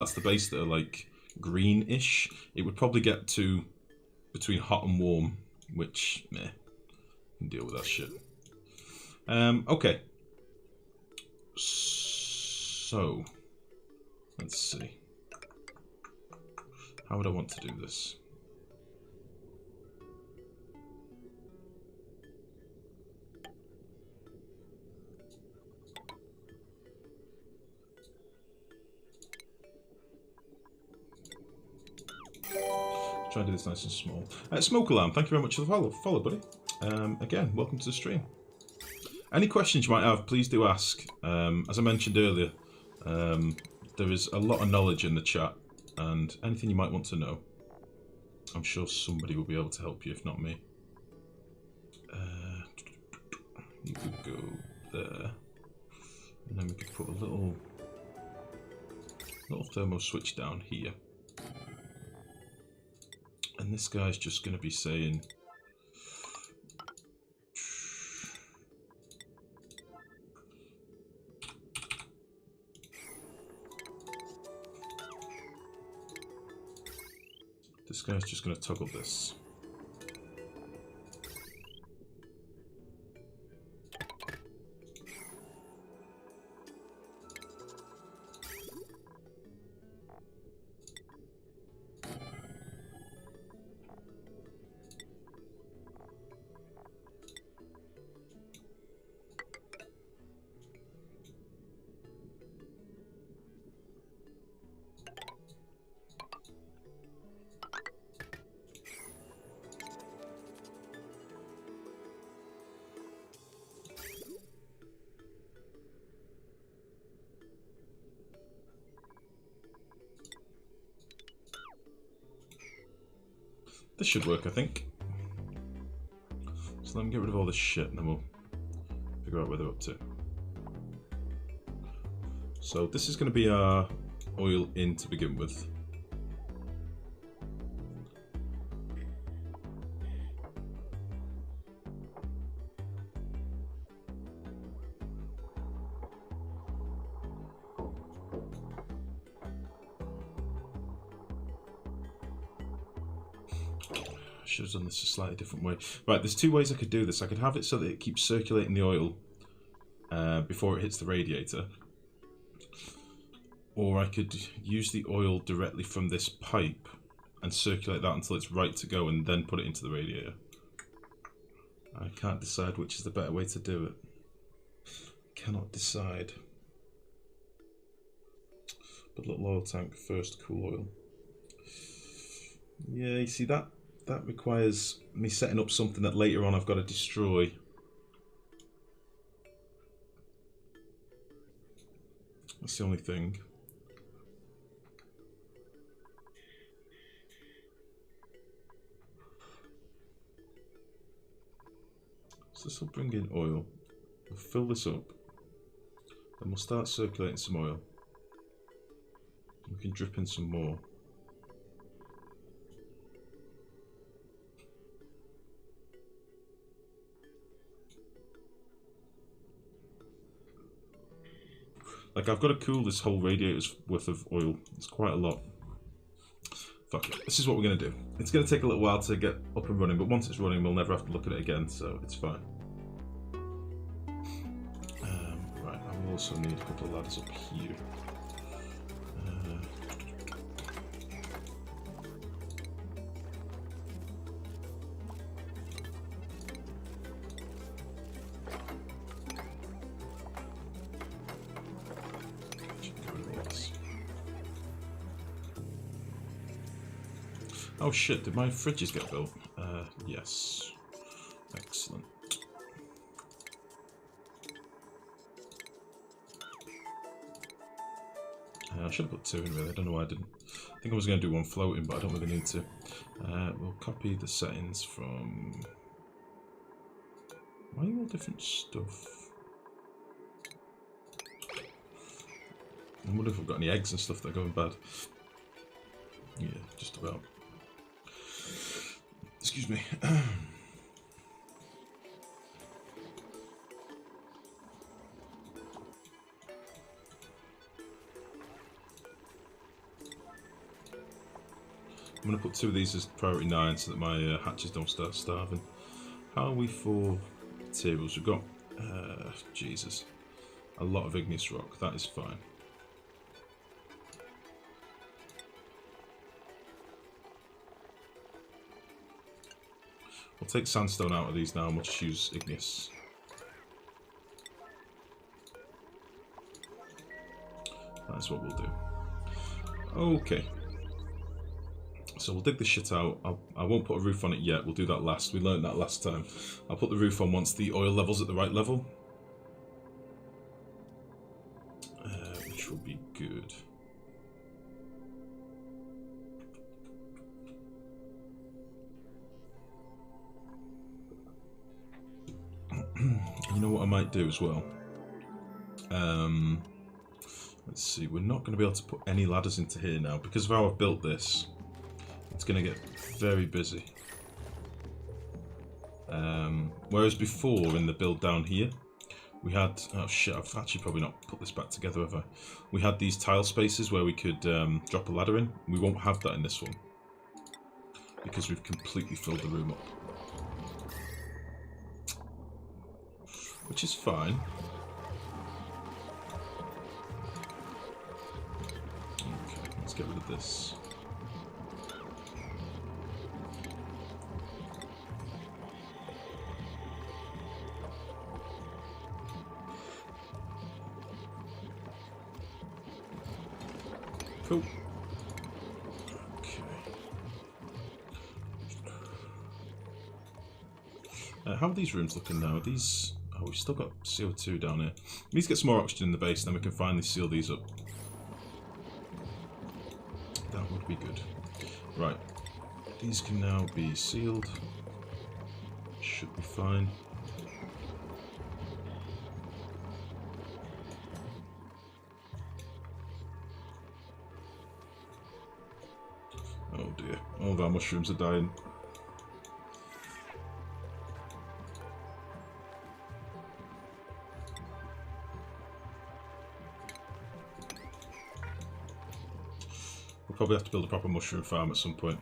that's the base that are like greenish, it would probably get to between hot and warm, which meh, can deal with that shit. Okay. So let's see. How would I want to do this? Try to do this nice and small. Smoke Alarm, thank you very much for the follow buddy. Again, welcome to the stream. Any questions you might have, please do ask. As I mentioned earlier, there is a lot of knowledge in the chat, and anything you might want to know, I'm sure somebody will be able to help you, if not me. You could go there, and then we could put a little thermo switch down here. And this guy's just going to be saying... This guy's just going to toggle this. This should work, I think. So let me get rid of all this shit and then we'll figure out where they're up to. So this is going to be our oil in to begin with. Should have done this a slightly different way. Right, there's two ways I could do this. I could have it so that it keeps circulating the oil before it hits the radiator. Or I could use the oil directly from this pipe and circulate that until it's right to go and then put it into the radiator. I can't decide which is the better way to do it. Cannot decide. But little oil tank first, cool oil. Yeah, you see that requires me setting up something that later on I've got to destroy. That's the only thing. So this will bring in oil. We'll fill this up. Then we'll start circulating some oil. We can drip in some more. Like, I've got to cool this whole radiator's worth of oil. It's quite a lot. Fuck it. This is what we're going to do. It's going to take a little while to get up and running, but once it's running, we'll never have to look at it again, so it's fine. Right, I will also need a couple of ladders up here. Oh shit, did my fridges get built? Yes. Excellent. I should have put two in really, I don't know why I didn't. I think I was going to do one floating, but I don't really need to. We'll copy the settings from... Why are you all different stuff? I wonder if we've got any eggs and stuff that are going bad. Yeah, just about. Excuse me. I'm going to put 2 of these as priority 9 so that my hatches don't start starving. How are we for materials? We've got, Jesus, a lot of igneous rock. That is fine. We'll take sandstone out of these now and we'll just use igneous. That's what we'll do. Okay. So we'll dig this shit out. I won't put a roof on it yet. We'll do that last. We learned that last time. I'll put the roof on once the oil level's at the right level. Which will be good. You know what I might do as well? Let's see. We're not going to be able to put any ladders into here now. Because of how I've built this, it's going to get very busy. Whereas before, in the build down here, we had... Oh shit, I've actually probably not put this back together, have I? We had these tile spaces where we could drop a ladder in. We won't have that in this one. Because we've completely filled the room up. Which is fine. Okay, let's get rid of this. Cool. Okay. How are these rooms looking now? Are these... Oh, we've still got CO2 down here. We need to get some more oxygen in the base, then we can finally seal these up. That would be good. Right. These can now be sealed. Should be fine. Oh dear. All of our mushrooms are dying. We'll probably have to build a proper mushroom farm at some point.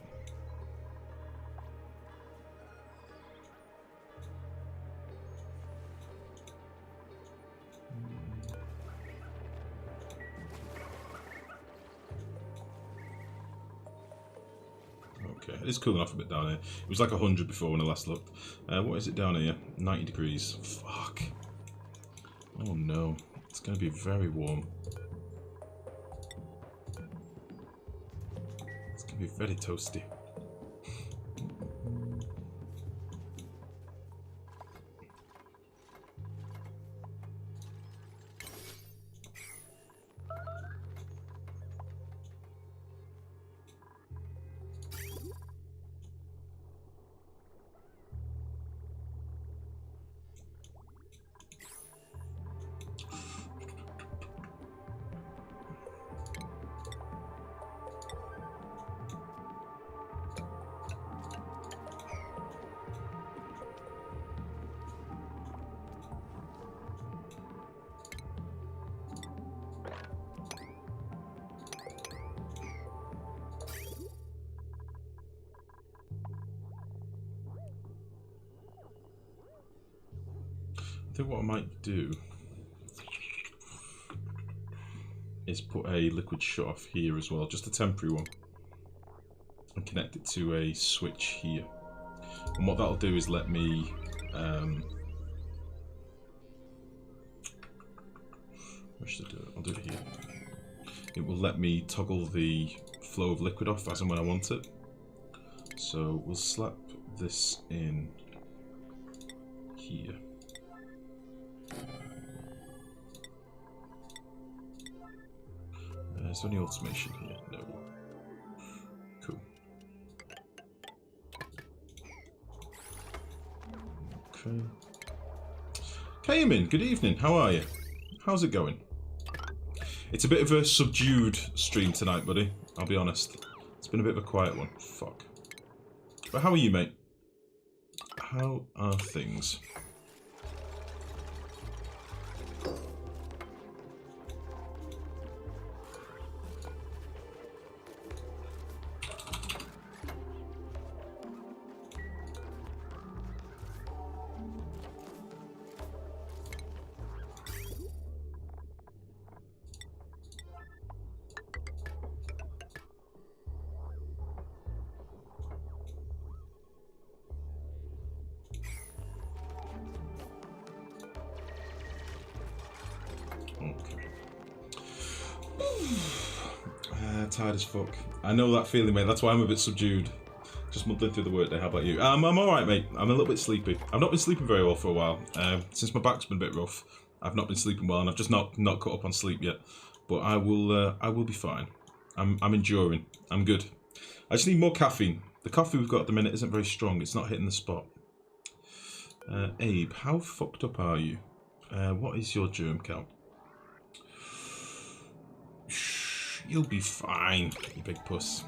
Okay, it's cooling off a bit down here. It was like 100 before when I last looked. What is it down here? 90 degrees. Fuck. Oh no. It's going to be very warm. It's going to be very toasty. I think what I might do is put a liquid shut off here as well, just a temporary one, and connect it to a switch here. And what that'll do is let me where should I do it? I'll do it here. It will let me toggle the flow of liquid off as and when I want it. So we'll slap this in here. Is there any automation here? No. Cool. Okay. Cayman, good evening. How are you? How's it going? It's a bit of a subdued stream tonight, buddy. I'll be honest. It's been a bit of a quiet one. Fuck. But how are you, mate? How are things? Tired as fuck. I know that feeling, mate. That's why I'm a bit subdued. Just muddling through the workday. How about you? I'm alright, mate. I'm a little bit sleepy. I've not been sleeping very well for a while. Since my back's been a bit rough, I've not been sleeping well, and I've just not caught up on sleep yet. But I will be fine. I'm enduring. I'm good. I just need more caffeine. The coffee we've got at the minute isn't very strong. It's not hitting the spot. Abe, how fucked up are you? What is your germ count? Shh, you'll be fine, you big puss.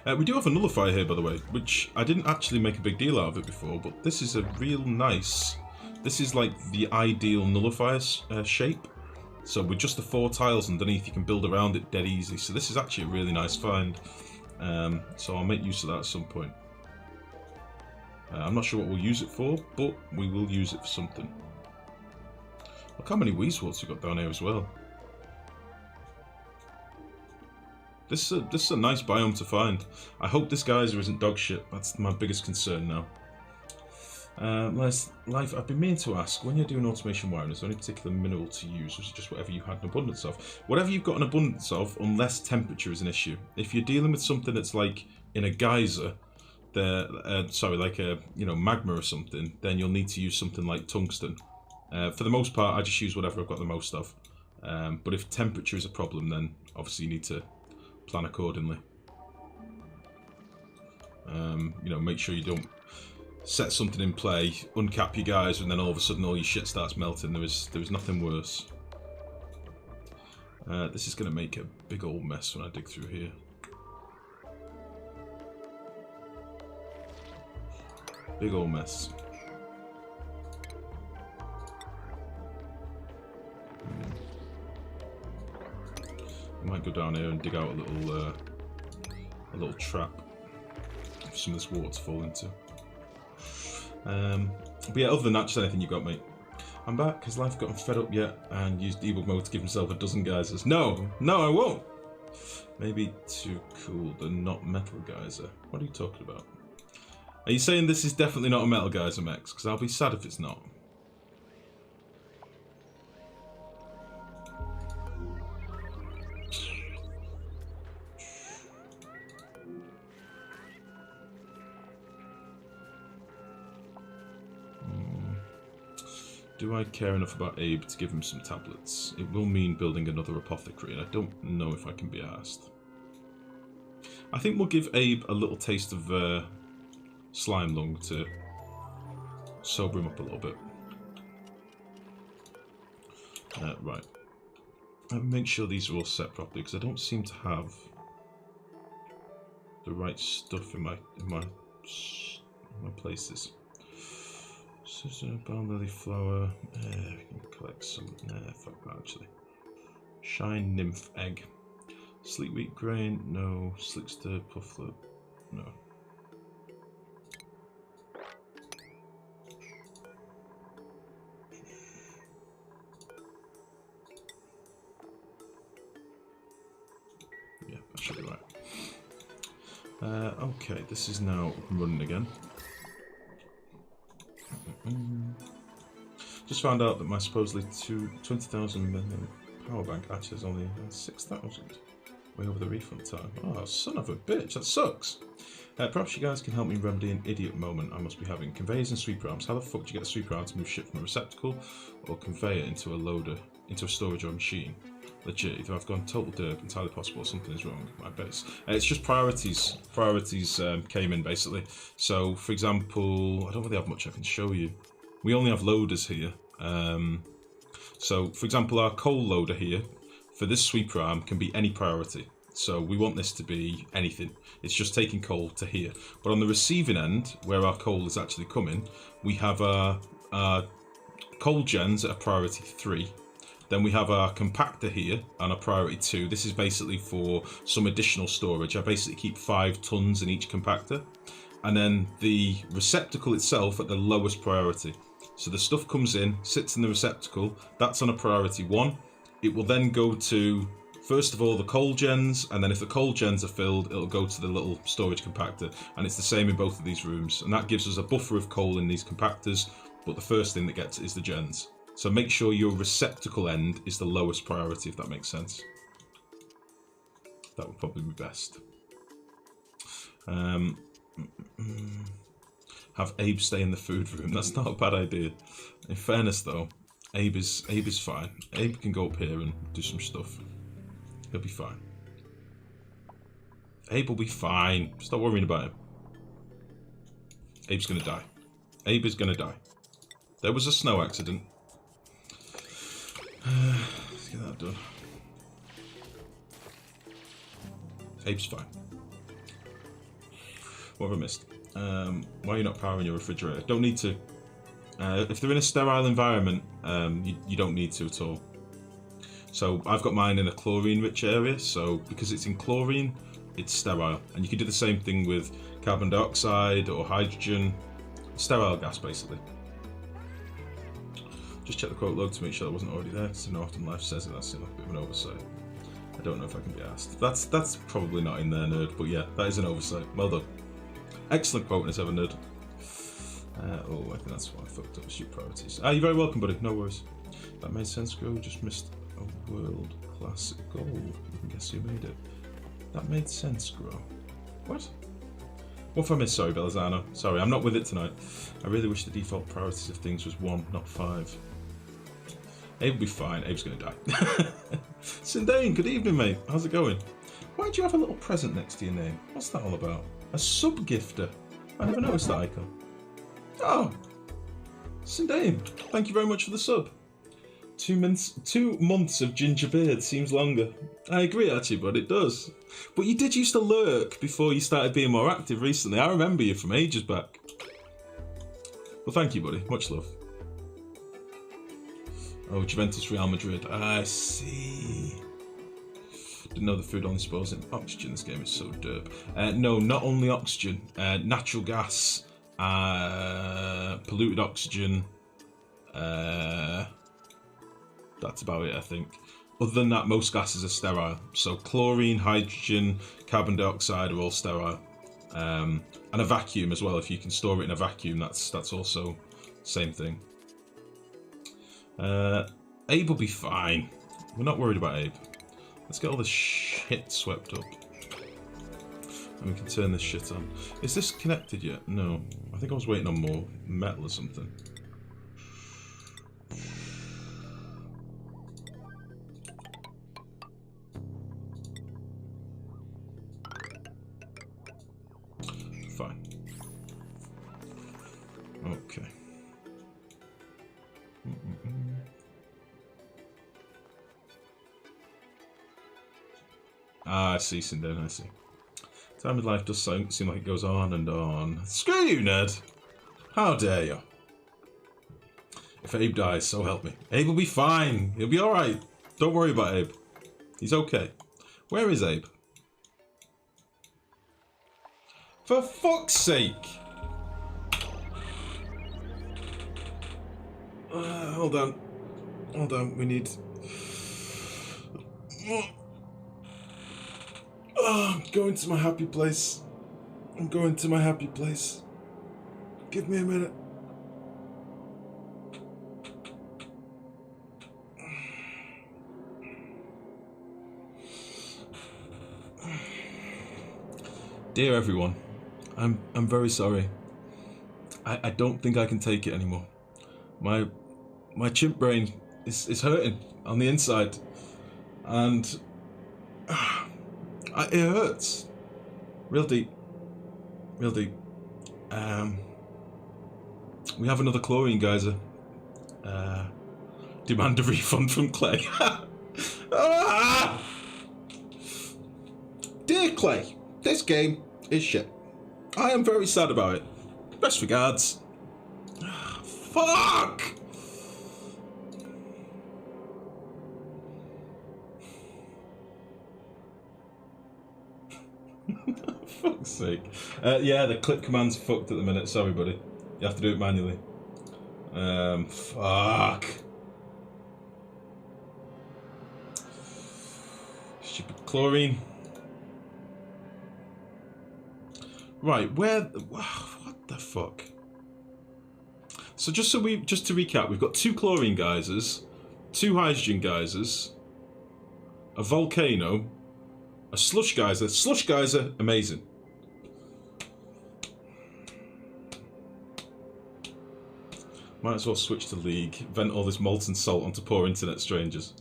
We do have a nullifier here, by the way, which I didn't actually make a big deal out of it before, but this is a real nice... This is like the ideal nullifier shape. So with just the 4 tiles underneath, you can build around it dead easy. So this is actually a really nice find. So I'll make use of that at some point. I'm not sure what we'll use it for, but we will use it for something. Look how many weasels we've got down here as well. This is a nice biome to find. I hope this geyser isn't dog shit. That's my biggest concern now. Life, I've been meaning to ask, when you're doing automation wiring, is there any particular mineral to use, or is it just whatever you had an abundance of? Whatever you've got an abundance of, unless temperature is an issue. If you're dealing with something that's like in a geyser, like a magma or something, then you'll need to use something like tungsten. For the most part, I just use whatever I've got the most of. But if temperature is a problem, then obviously you need to plan accordingly. Make sure you don't set something in play, uncap your geyser, and then all of a sudden all your shit starts melting. There was nothing worse. This is going to make a big old mess when I dig through here. Big old mess. I might go down here and dig out a little trap for some of this water to fall into. But yeah, other than that, just anything you got, mate. I'm back. Has Life gotten fed up yet and used debug mode to give himself a dozen geysers? No, I won't. Maybe too cool, the not metal geyser. What are you talking about? Are you saying this is definitely not a metal geyser, Mex? Because I'll be sad if it's not. Do I care enough about Abe to give him some tablets? It will mean building another apothecary, and I don't know if I can be asked. I think we'll give Abe a little taste of slime lung to sober him up a little bit. Right. Make sure these are all set properly, because I don't seem to have the right stuff in my places. Scissor, balm lily flower. We can collect some. Fuck that actually. Shine nymph egg. Sleek wheat grain. No. Slickster pufflet. No. Yeah, that should be right. Okay, this is now running again. Just found out that my supposedly 20,000 power bank actually is only 6,000. Way over the refund time. Oh, son of a bitch, that sucks. Perhaps you guys can help me remedy an idiot moment I must be having. Conveyors and sweeper arms. How the fuck do you get a sweeper arm to move shit from a receptacle or conveyor into a loader, into a storage or machine? Legit, either I've gone total derp, entirely possible, or something is wrong with my base. It's just priorities. Priorities came in, basically. So, for example, I don't really have much I can show you. We only have loaders here. So, for example, our coal loader here, for this sweeper arm, can be any priority. So, we want this to be anything. It's just taking coal to here. But on the receiving end, where our coal is actually coming, we have our coal gens at a priority 3. Then we have our compactor here and a priority 2. This is basically for some additional storage. I basically keep 5 tons in each compactor. And then the receptacle itself at the lowest priority. So the stuff comes in, sits in the receptacle. That's on a priority 1. It will then go to, first of all, the coal gens. And then if the coal gens are filled, it'll go to the little storage compactor. And it's the same in both of these rooms. And that gives us a buffer of coal in these compactors. But the first thing that gets is the gens. So make sure your receptacle end is the lowest priority, if that makes sense. That would probably be best. Have Abe stay in the food room. That's not a bad idea. In fairness, though, Abe is fine. Abe can go up here and do some stuff. He'll be fine. Abe will be fine. Stop worrying about him. Abe's gonna die. Abe is gonna die. There was a snow accident. Let's get that done. Abe's fine. What have I missed? Why are you not powering your refrigerator? Don't need to. If they're in a sterile environment, you don't need to at all. So I've got mine in a chlorine-rich area, so because it's in chlorine, it's sterile. And you can do the same thing with carbon dioxide or hydrogen. Sterile gas, basically. Just check the quote log to make sure it wasn't already there. So Norton Life says it. That's a bit of an oversight. I don't know if I can be asked. That's probably not in there, nerd. But yeah, that is an oversight. Well done. Excellent quote as ever, nerd. Oh, I think that's why I fucked up. Shoot priorities. You're very welcome, buddy. No worries. That made sense, Grow. Just missed a world class goal. You can guess who made it. That made sense, Grow. What? What if I missed? Sorry, Belazano. Sorry, I'm not with it tonight. I really wish the default priorities of things was 1, not 5. Abe will be fine. Abe's gonna die. Sindane, good evening, mate. How's it going? Why do you have a little present next to your name? What's that all about? A sub-gifter. I never noticed that icon. Oh, Sindane, thank you very much for the sub. 2 months of ginger beard seems longer. I agree, actually, but it does. But you did used to lurk before you started being more active recently. I remember you from ages back. Well, thank you, buddy. Much love. Oh, Juventus Real Madrid. I see. Didn't know the food only spawns in oxygen. This game is so derp. No, not only oxygen. Natural gas. Polluted oxygen. That's about it, I think. Other than that, most gases are sterile. So chlorine, hydrogen, carbon dioxide are all sterile. And a vacuum as well. If you can store it in a vacuum, that's also same thing. Abe will be fine. We're not worried about Abe. Let's get all this shit swept up. And we can turn this shit on. Is this connected yet? No. I think I was waiting on more metal or something. Fine. Okay. I see, Sindon, I see. Time in life does seem like it goes on and on. Screw you, Ned! How dare you? If Abe dies, so help me. Abe will be fine. He'll be alright. Don't worry about Abe. He's okay. Where is Abe? For fuck's sake! Hold on. Hold on, we need... I'm going to my happy place. I'm going to my happy place. Give me a minute. Dear everyone, I'm very sorry. I don't think I can take it anymore. My chimp brain is hurting on the inside, and it hurts. Real deep. Real deep. We have another chlorine geyser. Demand a refund from Clay. Dear Clay, this game is shit. I am very sad about it. Best regards. Fuck! Fuck's sake. Yeah, the click command's fucked at the minute. Sorry, buddy. You have to do it manually. Fuck. Stupid chlorine. Right, what the fuck? So just to recap, we've got 2 chlorine geysers, 2 hydrogen geysers, a volcano, A slush geyser. Slush geyser, amazing. Might as well switch to League. Vent all this molten salt onto poor internet strangers.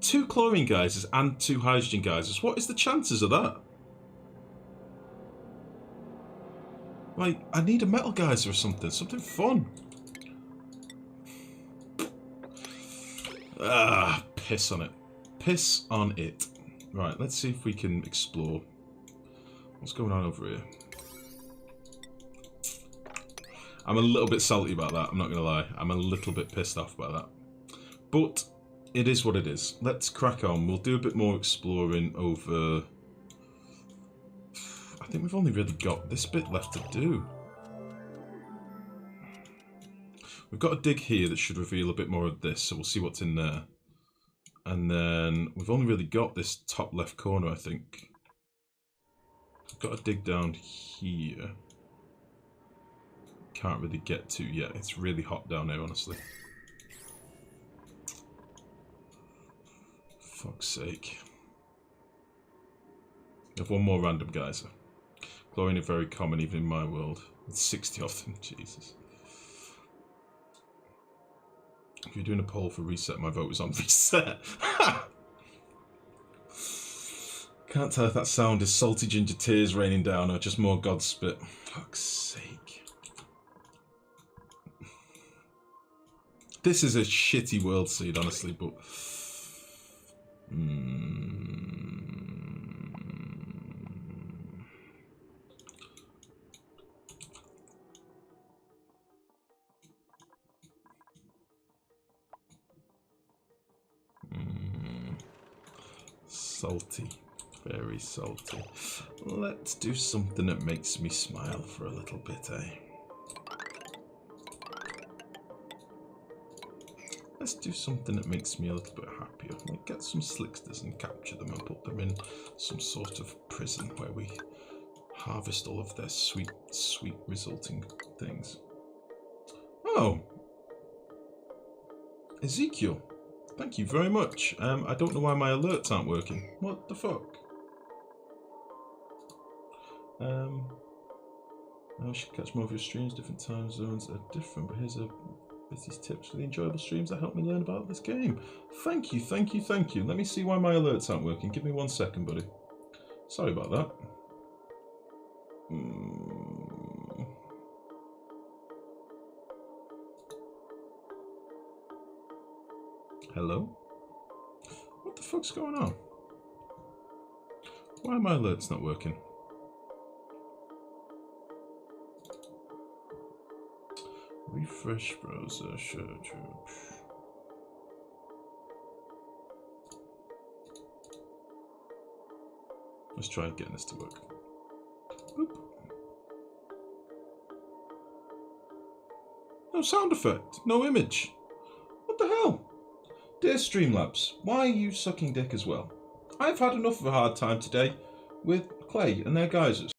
2 chlorine geysers and 2 hydrogen geysers. What is the chances of that? Like, I need a metal geyser or something. Something fun. Ah, piss on it. Piss on it. Right, let's see if we can explore. What's going on over here? I'm a little bit salty about that, I'm not going to lie. I'm a little bit pissed off about that. But it is what it is. Let's crack on. We'll do a bit more exploring over... I think we've only really got this bit left to do. We've got a dig here that should reveal a bit more of this, so we'll see what's in there. And then we've only really got this top left corner, I think. We've got a dig down here. Can't really get to yet. It's really hot down here, honestly. Fuck's sake. We have one more random geyser. Chlorine are very common even in my world. With 60 of them, Jesus. If you're doing a poll for reset, my vote was on reset. Can't tell if that sound is salty ginger tears raining down or just more God spit. Fuck's sake. This is a shitty world seed, honestly, but... Salty. Very salty. Let's do something that makes me smile for a little bit, eh? Let's do something that makes me a little bit happier. Like get some slicksters and capture them and put them in some sort of prison where we harvest all of their sweet, sweet resulting things. Oh! Ezekiel, thank you very much. I don't know why my alerts aren't working. What the fuck? I should catch more of your streams. Different time zones are different, but here's a Bitty's tips for the enjoyable streams that help me learn about this game. Thank you, thank you, thank you. Let me see why my alerts aren't working. Give me 1 second, buddy. Sorry about that. Hello? What the fuck's going on? Why are my alerts not working? Refresh browser, sure. Let's try getting this to work. Boop. No sound effect, no image. What the hell? Dear Streamlabs, why are you sucking dick as well? I've had enough of a hard time today with Clay and their geysers.